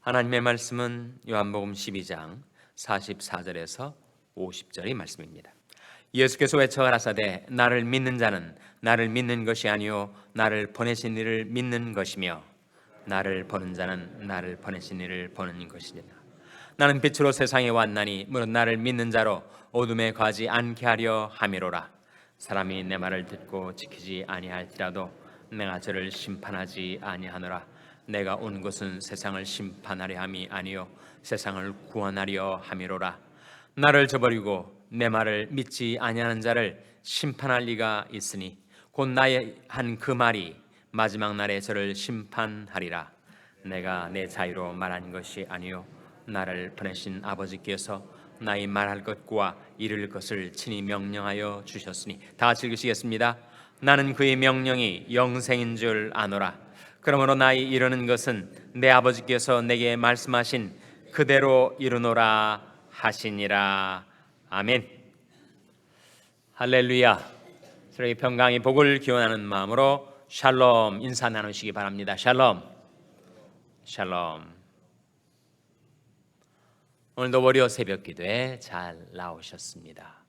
하나님의 말씀은 요한복음 12장 44절에서 50절의 말씀입니다. 예수께서 외쳐 가라사대 나를 믿는 자는 나를 믿는 것이 아니요 나를 보내신 이를 믿는 것이며 나를 보는 자는 나를 보내신 이를 보는 것이니라. 나는 빛으로 세상에 왔나니 무릇 나를 믿는 자로 어둠에 거하지 않게 하려 함이로라. 사람이 내 말을 듣고 지키지 아니할지라도 내가 저를 심판하지 아니하노라. 내가 온 것은 세상을 심판하려 함이 아니요 세상을 구원하려 함이로라. 나를 저버리고 내 말을 믿지 아니하는 자를 심판할 리가 있으니 곧 나의 한 그 말이 마지막 날에 저를 심판하리라. 내가 내 자유로 말한 것이 아니요 나를 보내신 아버지께서 나의 말할 것과 이룰 것을 친히 명령하여 주셨으니. 다 같이 읽으시겠습니다. 나는 그의 명령이 영생인 줄 아노라. 그러므로 나의 이루는 것은 내 아버지께서 내게 말씀하신 그대로 이루노라 하시니라. 아멘. 할렐루야. 저희 평강의 복을 기원하는 마음으로 샬롬 인사 나누시기 바랍니다. 샬롬. 샬롬. 오늘도 월요 새벽 기도에 잘 나오셨습니다.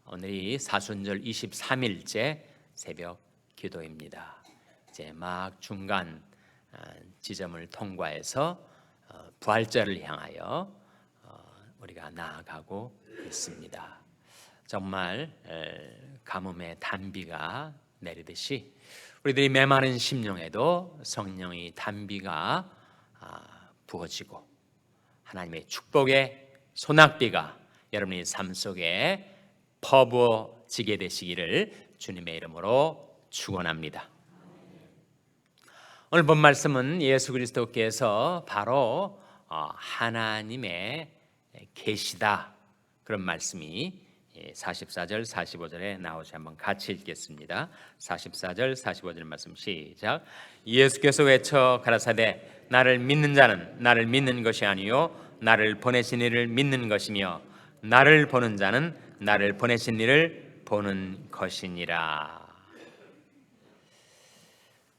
오늘이 사순절 23일째 새벽 기도입니다. 이제 막 중간 지점을 통과해서 부활절을 향하여 우리가 나아가고 있습니다. 정말 가뭄의 단비가 내리듯이 우리들이 메마른 심령에도 성령의 단비가 부어지고 하나님의 축복의 소낙비가 여러분의 삶 속에 퍼부어지게 되시기를 주님의 이름으로 축원합니다. 오늘 본 말씀은 예수 그리스도께서 바로 하나님의 계시다 그런 말씀이 44절 45절에 나오지 한번 같이 읽겠습니다. 44절 45절 말씀 시작. 예수께서 외쳐 가라사대 나를 믿는 자는 나를 믿는 것이 아니요 나를 보내신 이를 믿는 것이며 나를 보는 자는 나를 보내신 이를 보는 것이니라.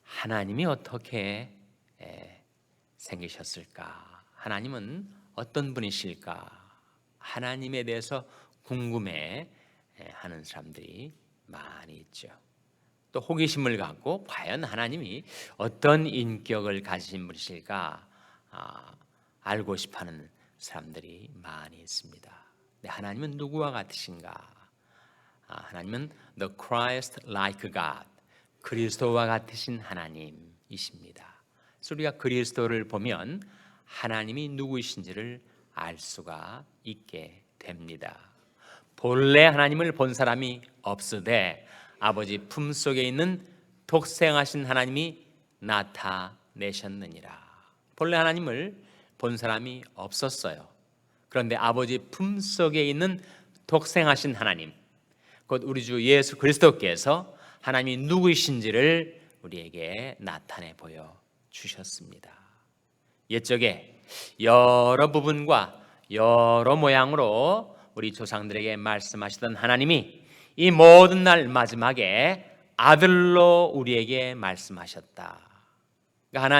하나님이 어떻게 생기셨을까? 하나님은 어떤 분이실까? 하나님에 대해서 궁금해 하는 사람들이 많이 있죠. 또 호기심을 갖고 과연 하나님이 어떤 인격을 가지신 분이실까 알고 싶어하는 사람들이 많이 있습니다. 하나님은 누구와 같으신가? 하나님은 the Christ-like God, 그리스도와 같으신 하나님이십니다. 그래서 우리가 그리스도를 보면 하나님이 누구이신지를 알 수가 있게 됩니다. 본래 하나님을 본 사람이 없으되 아버지 품속에 있는 독생하신 하나님이 나타내셨느니라. 본래 하나님을 본 사람이 없었어요. 그런데 아버지 품속에 있는 독생하신 하나님, 곧 우리 주 예수 그리스도께서 하나님이 누구이신지를 우리에게 나타내 보여 주셨습니다. 옛적에 여러 부분과 여러 모양으로 우리 조상들에게 말씀하시던 하나님이 이 모든 날 마지막에 아들로 우리에게 말씀하셨다. 그러니까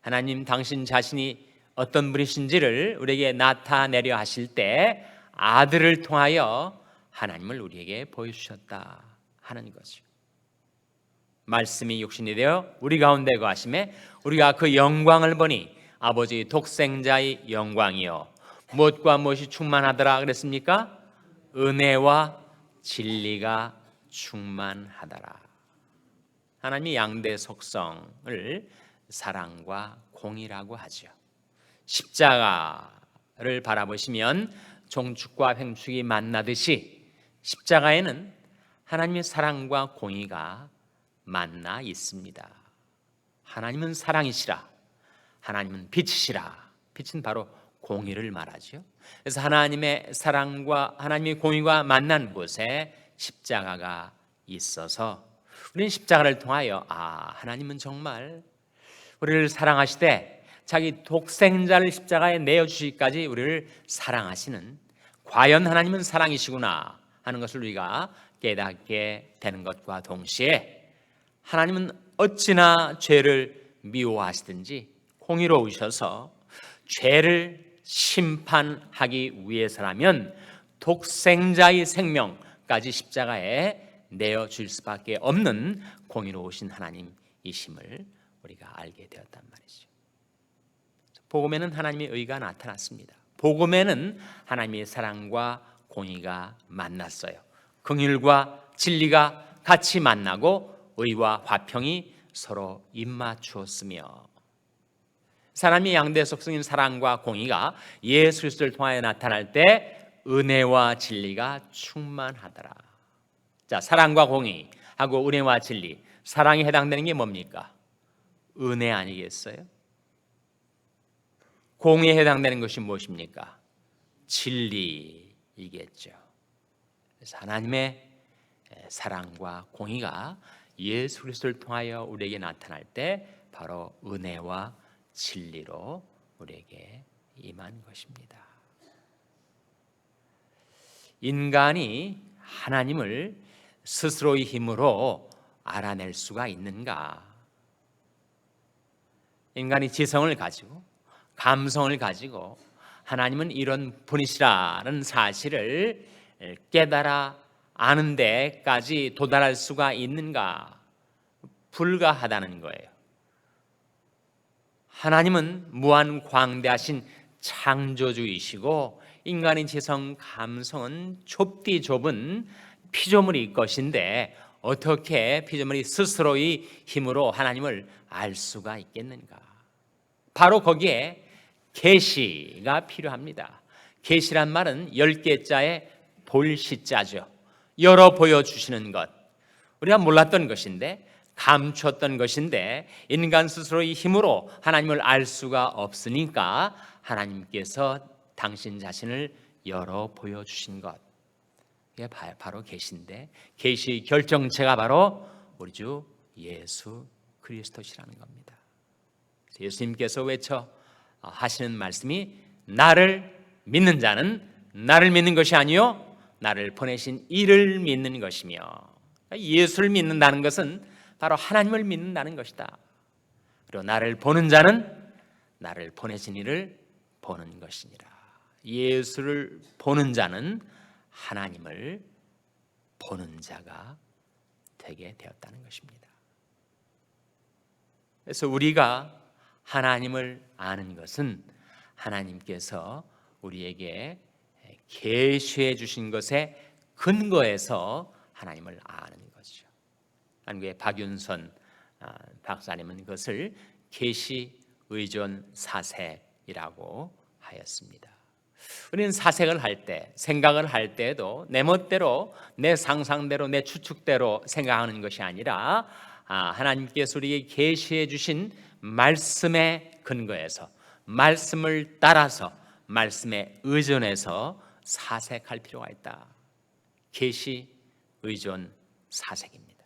하나님 당신 자신이 어떤 분이신지를 우리에게 나타내려 하실 때 아들을 통하여 하나님을 우리에게 보여주셨다 하는 거죠. 말씀이 육신이 되어 우리 가운데 거하심에 우리가 그 영광을 보니 아버지 독생자의 영광이요 무엇과 무엇이 충만하더라 그랬습니까? 은혜와 진리가 충만하더라. 하나님이 양대 속성을 사랑과 공의라고 하죠. 십자가를 바라보시면 종축과 횡축이 만나듯이 십자가에는 하나님의 사랑과 공의가 만나 있습니다. 하나님은 사랑이시라. 하나님은 빛이시라. 빛은 바로 공의를 말하죠. 그래서 하나님의 사랑과 하나님의 공의가 만난 곳에 십자가가 있어서 우리는 십자가를 통하여 하나님은 정말 우리를 사랑하시되 자기 독생자를 십자가에 내어주시기까지 우리를 사랑하시는, 과연 하나님은 사랑이시구나 하는 것을 우리가 깨닫게 되는 것과 동시에 하나님은 어찌나 죄를 미워하시든지 공의로우셔서 죄를 심판하기 위해서라면 독생자의 생명까지 십자가에 내어줄 수밖에 없는 공의로우신 하나님이심을 우리가 알게 되었단 말이죠. 복음에는 하나님의 의가 나타났습니다. 복음에는 하나님의 사랑과 공의가 만났어요. 긍휼과 진리가 같이 만나고 의와 화평이 서로 입맞추었으며, 하나님의 양대 속성인 사랑과 공의가 예수 그리스도를 통하여 나타날 때 은혜와 진리가 충만하더라. 자, 사랑과 공의하고 은혜와 진리, 사랑에 해당되는 게 뭡니까? 은혜 아니겠어요? 공의에 해당되는 것이 무엇입니까? 진리이겠죠. 그래서 하나님의 사랑과 공의가 예수 그리스도를 통하여 우리에게 나타날 때 바로 은혜와 진리로 우리에게 임한 것입니다. 인간이 하나님을 스스로의 힘으로 알아낼 수가 있는가? 인간이 지성을 가지고 감성을 가지고 하나님은 이런 분이시라는 사실을 깨달아 아는 데까지 도달할 수가 있는가? 불가하다는 거예요. 하나님은 무한 광대하신 창조주이시고 인간의 지성 감성은 좁디 좁은 피조물일 것인데 어떻게 피조물이 스스로의 힘으로 하나님을 알 수가 있겠는가? 바로 거기에 계시가 필요합니다. 계시란 말은 10개자의 볼시자죠. 열어 보여주시는 것, 우리가 몰랐던 것인데 감췄던 것인데 인간 스스로의 힘으로 하나님을 알 수가 없으니까 하나님께서 당신 자신을 열어 보여주신 것, 이게 바로 계시인데 계시의 결정체가 바로 우리 주 예수 그리스도시라는 겁니다. 예수님께서 외쳐 하시는 말씀이 나를 믿는 자는 나를 믿는 것이 아니요 나를 보내신 이를 믿는 것이며, 예수를 믿는다는 것은 바로 하나님을 믿는다는 것이다. 그리고 나를 보는 자는 나를 보내신 이를 보는 것이니라. 예수를 보는 자는 하나님을 보는 자가 되게 되었다는 것입니다. 그래서 우리가 하나님을 아는 것은 하나님께서 우리에게 계시해 주신 것에 근거해서 하나님을 아는 거죠. 한국의 박윤선 박사님은 그것을 계시 의존 사색이라고 하였습니다. 우리는 사색을 할 때, 생각을 할 때에도 내 멋대로, 내 상상대로, 내 추측대로 생각하는 것이 아니라 하나님께서 우리에게 계시해 주신 말씀에 근거해서, 말씀을 따라서, 말씀에 의존해서 사색할 필요가 있다. 계시 의존 사색입니다.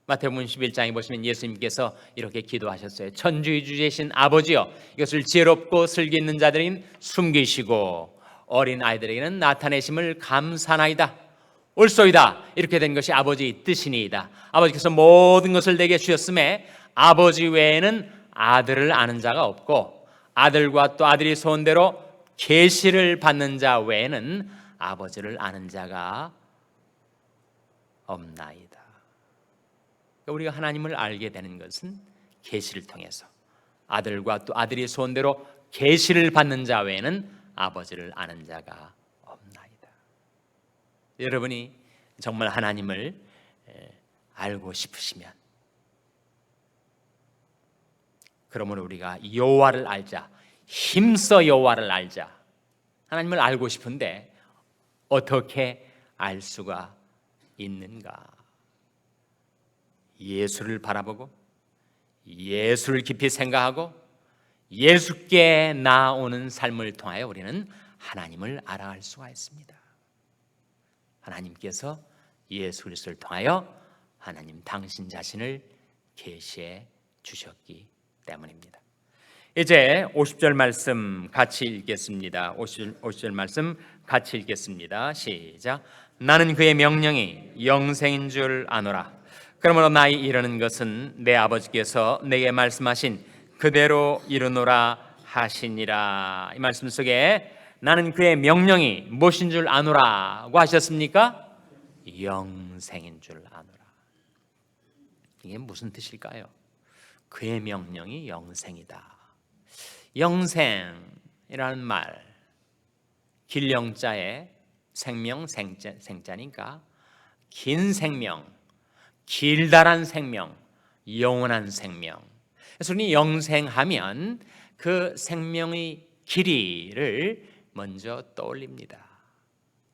마태복음 11장에 보시면 예수님께서 이렇게 기도하셨어요. 천주의 주제신 아버지여, 이것을 지혜롭고 슬기 있는 자들인 숨기시고 어린 아이들에게는 나타내심을 감사나이다. 옳소이다. 이렇게 된 것이 아버지의 뜻이니이다. 아버지께서 모든 것을 내게 주셨음에 아버지 외에는 아들을 아는 자가 없고 아들과 또 아들이 소원대로 계시를 받는 자 외에는 아버지를 아는 자가 없나이다. 우리가 하나님을 알게 되는 것은 계시를 통해서, 아들과 또 아들이 소원대로 계시를 받는 자 외에는 아버지를 아는 자가 없나이다. 여러분이 정말 하나님을 알고 싶으시면, 그러므로 우리가 여호와를 알자, 힘써 여호와를 알자. 하나님을 알고 싶은데 어떻게 알 수가 있는가? 예수를 바라보고 예수를 깊이 생각하고 예수께 나아오는 삶을 통하여 우리는 하나님을 알아갈 수가 있습니다. 하나님께서 예수 그리스도를 통하여 하나님 당신 자신을 계시해 주셨기 때문입니다. 이제 50절 말씀 같이 읽겠습니다. 50절 말씀 같이 읽겠습니다. 시작. 나는 그의 명령이 영생인 줄 아노라. 그러므로 나의 이르는 것은 내 아버지께서 내게 말씀하신 그대로 이루노라 하시니라. 이 말씀 속에 나는 그의 명령이 무엇인 줄 아노라고 하셨습니까? 영생인 줄 아노라. 이게 무슨 뜻일까요? 그의 명령이 영생이다. 영생이라는 말, 길영자에 생명 생자니까 긴 생명, 길다란 생명, 영원한 생명. 그래서 우리 영생하면 그 생명의 길이를 먼저 떠올립니다.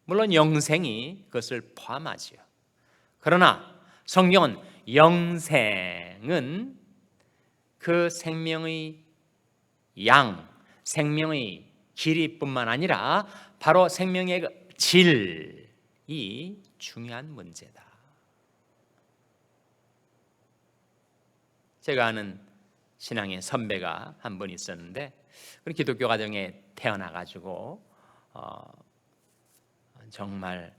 물론 영생이 그것을 포함하지요. 그러나 성경은 영생은 그 생명의 양, 생명의 길이뿐만 아니라 바로 생명의 질이 중요한 문제다. 제가 아는 신앙의 선배가 한 분 있었는데 기독교 가정에 태어나가지고 정말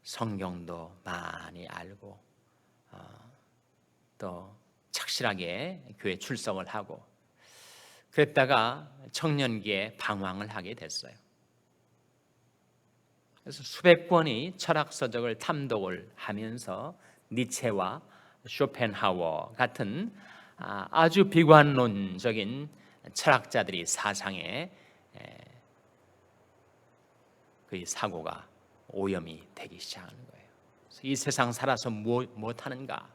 성경도 많이 알고 또 착실하게 교회 출석을 하고 그랬다가 청년기에 방황을 하게 됐어요. 그래서 수백 권의 철학 서적을 탐독을 하면서 니체와 쇼펜하워 같은 아주 비관론적인 철학자들이 사상에 그 사고가 오염이 되기 시작하는 거예요. 이 세상 살아서 못하는가?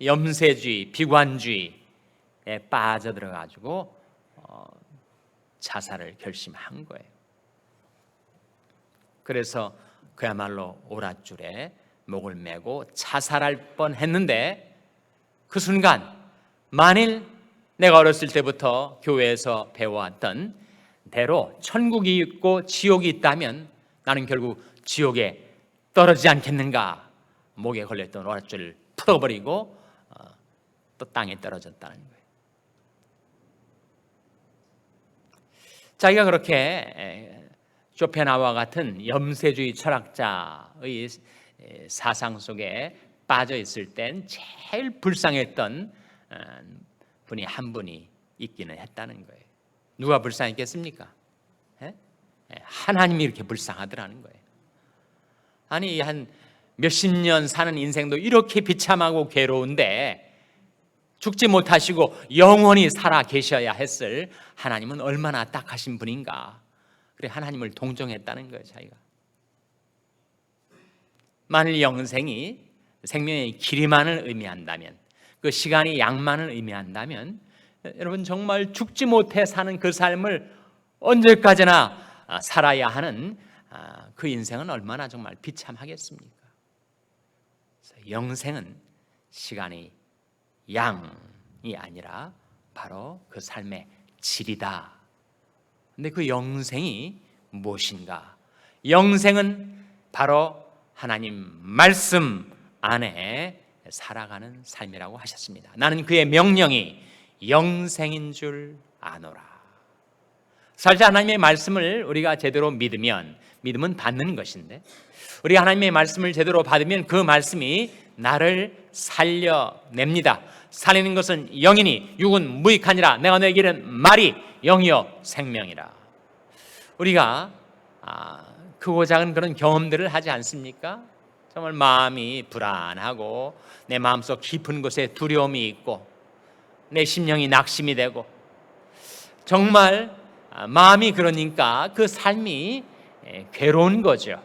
염세주의, 비관주의에 빠져들어가지고 자살을 결심한 거예요. 그래서 그야말로 오랏줄에 목을 메고 자살할 뻔했는데 그 순간 만일 내가 어렸을 때부터 교회에서 배워왔던 대로 천국이 있고 지옥이 있다면 나는 결국 지옥에 떨어지지 않겠는가? 목에 걸렸던 오랏줄을 풀어버리고 또 땅에 떨어졌다는 거예요. 자기가 그렇게 쇼펜하우어 같은 염세주의 철학자의 사상 속에 빠져 있을 땐 제일 불쌍했던 분이 한 분이 있기는 했다는 거예요. 누가 불쌍했겠습니까? 하나님이 이렇게 불쌍하더라는 거예요. 아니 한 몇십 년 사는 인생도 이렇게 비참하고 괴로운데 죽지 못하시고 영원히 살아 계셔야 했을 하나님은 얼마나 딱하신 분인가. 그래 하나님을 동정했다는 거예요. 자기가 만일 영생이 생명의 길이만을 의미한다면, 그 시간이 양만을 의미한다면 여러분 정말 죽지 못해 사는 그 삶을 언제까지나 살아야 하는 그 인생은 얼마나 정말 비참하겠습니까? 영생은 시간이 양이 아니라 바로 그 삶의 질이다. 근데 그 영생이 무엇인가? 영생은 바로 하나님 말씀 안에 살아가는 삶이라고 하셨습니다. 나는 그의 명령이 영생인 줄 아노라. 살자 하나님의 말씀을 우리가 제대로 믿으면, 믿음은 받는 것인데 우리가 하나님의 말씀을 제대로 받으면 그 말씀이 나를 살려냅니다. 살리는 것은 영이니 육은 무익하니라. 내가 너에게 이른 말이 영이요 생명이라. 우리가 크고 작은 그런 경험들을 하지 않습니까? 정말 마음이 불안하고 내 마음속 깊은 곳에 두려움이 있고 내 심령이 낙심이 되고 정말 마음이 그러니까 그 삶이 괴로운 거죠.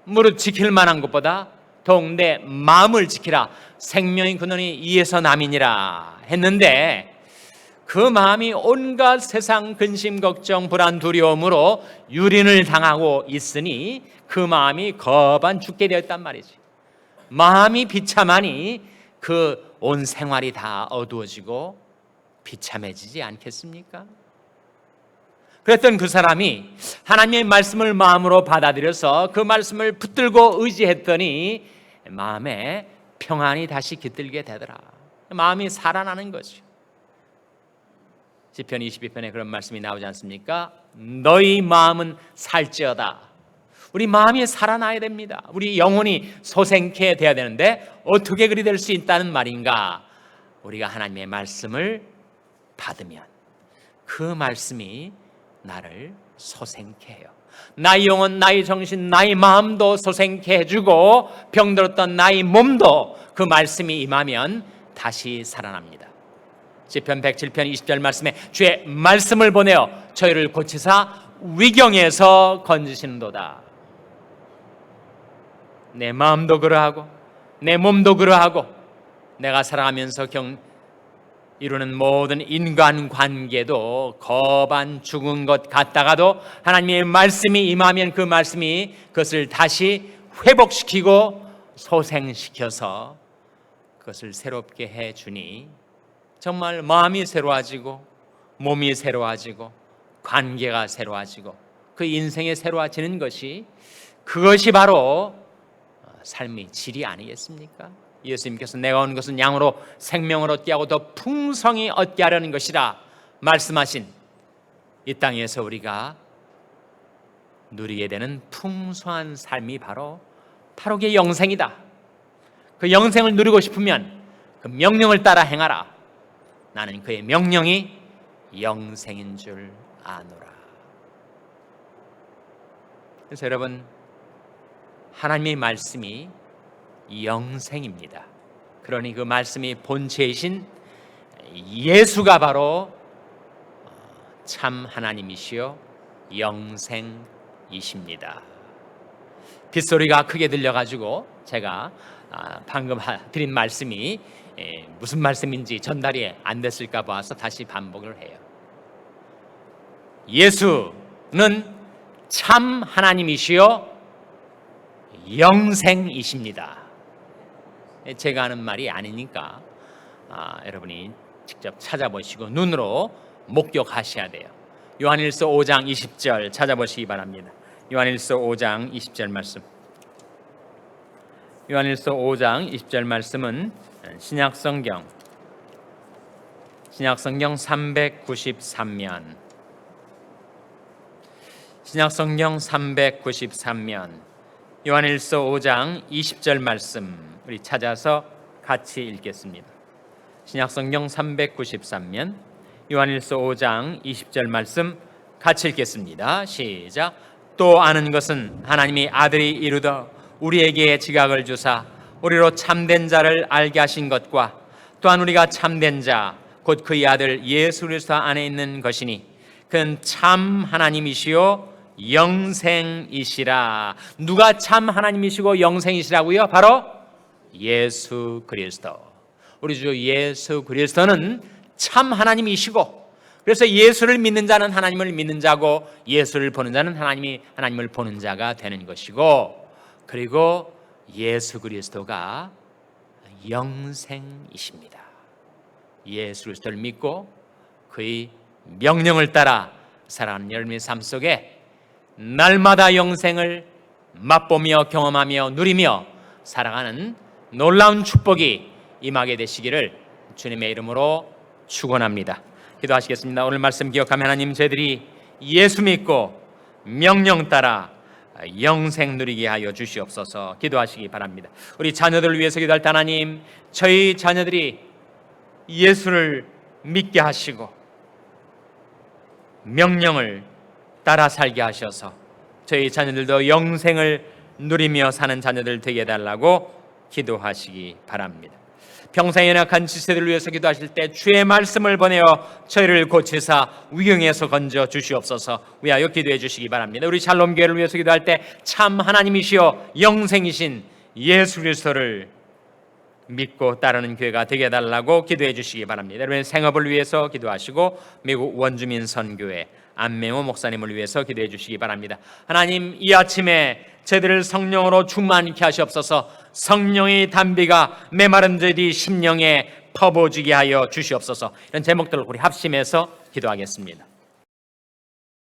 무릇 지킬 만한 것보다 더욱 내 마음을 지키라. 생명의 근원이 이에서 남이니라 했는데 그 마음이 온갖 세상 근심 걱정 불안 두려움으로 유린을 당하고 있으니 그 마음이 거반 죽게 되었단 말이지. 마음이 비참하니 그 온 생활이 다 어두워지고 비참해지지 않겠습니까? 그랬던 그 사람이 하나님의 말씀을 마음으로 받아들여서 그 말씀을 붙들고 의지했더니 마음에 평안이 다시 깃들게 되더라. 마음이 살아나는 거죠. 시편 22편에 그런 말씀이 나오지 않습니까? 너희 마음은 살찌어다. 우리 마음이 살아나야 됩니다. 우리 영혼이 소생케 돼야 되는데 어떻게 그리 될 수 있다는 말인가? 우리가 하나님의 말씀을 받으면 그 말씀이 나를 소생케 해요. 나의 영혼, 나의 정신, 나의 마음도 소생케 해주고 병들었던 나의 몸도 그 말씀이 임하면 다시 살아납니다. 시편 107편 20절 말씀에 주의 말씀을 보내어 저희를 고치사 위경에서 건지시는도다. 내 마음도 그러하고 내 몸도 그러하고 내가 살아가면서 이루는 모든 인간관계도 거반 죽은 것 같다가도 하나님의 말씀이 임하면 그 말씀이 그것을 다시 회복시키고 소생시켜서 그것을 새롭게 해주니 정말 마음이 새로워지고 몸이 새로워지고 관계가 새로워지고 그 인생이 새로워지는 그것이 바로 삶의 질이 아니겠습니까? 예수님께서 내가 온 것은 양으로 생명을 얻게 하고 더 풍성히 얻게 하려는 것이라 말씀하신 이 땅에서 우리가 누리게 되는 풍성한 삶이 바로 그게 영생이다. 그 영생을 누리고 싶으면 그 명령을 따라 행하라. 나는 그의 명령이 영생인 줄 아노라. 그래서 여러분, 하나님의 말씀이 영생입니다. 그러니 그 말씀이 본체이신 예수가 바로 참 하나님이시요 영생이십니다. 빗소리가 크게 들려가지고 제가 방금 드린 말씀이 무슨 말씀인지 전달이 안 됐을까 봐서 다시 반복을 해요. 예수는 참 하나님이시요 영생이십니다. 제가 하는 말이 아니니까 여러분이 직접 찾아보시고 눈으로 목격하셔야 돼요. 요한일서 5장 20절 찾아보시기 바랍니다. 요한일서 5장 20절 말씀. 요한일서 5장 20절 말씀은 신약성경 393면 신약성경 393면 요한일서 5장 20절 말씀 우리 찾아서 같이 읽겠습니다. 신약성경 393면 요한일서 5장 20절 말씀 같이 읽겠습니다. 시작. 또 아는 것은 하나님이 아들이 이루더 우리에게 지각을 주사 우리로 참된 자를 알게 하신 것과 또한 우리가 참된 자 곧 그의 아들 예수 그리스도 안에 있는 것이니 그는 참 하나님이시요 영생이시라. 누가 참 하나님이시고 영생이시라고요? 바로 예수 그리스도. 우리 주 예수 그리스도는 참 하나님이시고, 그래서 예수를 믿는 자는 하나님을 믿는 자고 예수를 보는 자는 하나님을 보는 자가 되는 것이고, 그리고 예수 그리스도가 영생이십니다. 예수 그리스도를 믿고 그의 명령을 따라 살아가는 여러분의 삶 속에 날마다 영생을 맛보며 경험하며 누리며 살아가는 놀라운 축복이 임하게 되시기를 주님의 이름으로 축원합니다. 기도하시겠습니다. 오늘 말씀 기억하며 하나님, 저희들이 예수 믿고 명령 따라 영생 누리게 하여 주시옵소서. 기도하시기 바랍니다. 우리 자녀들을 위해서 기도할 때 하나님, 저희 자녀들이 예수를 믿게 하시고 명령을 따라 살게 하셔서 저희 자녀들도 영생을 누리며 사는 자녀들 되게 해달라고 기도하시기 바랍니다. 평생에 연약한 지체들을 위해서 기도하실 때 주의 말씀을 보내어 저희를 고치사 위경에서 건져 주시옵소서. 위하여 기도해 주시기 바랍니다. 우리 샬롬교회를 위해서 기도할 때 참 하나님이시여 영생이신 예수 그리스도를 믿고 따르는 교회가 되게 해달라고 기도해 주시기 바랍니다. 여러분의 생업을 위해서 기도하시고 미국 원주민 선교회 안명호 목사님을 위해서 기도해 주시기 바랍니다. 하나님, 이 아침에 저희들을 성령으로 충만케 하시옵소서. 성령의 담비가 메마른 저희들 심령에 퍼부어지게 하여 주시옵소서. 이런 제목들을 우리 합심해서 기도하겠습니다.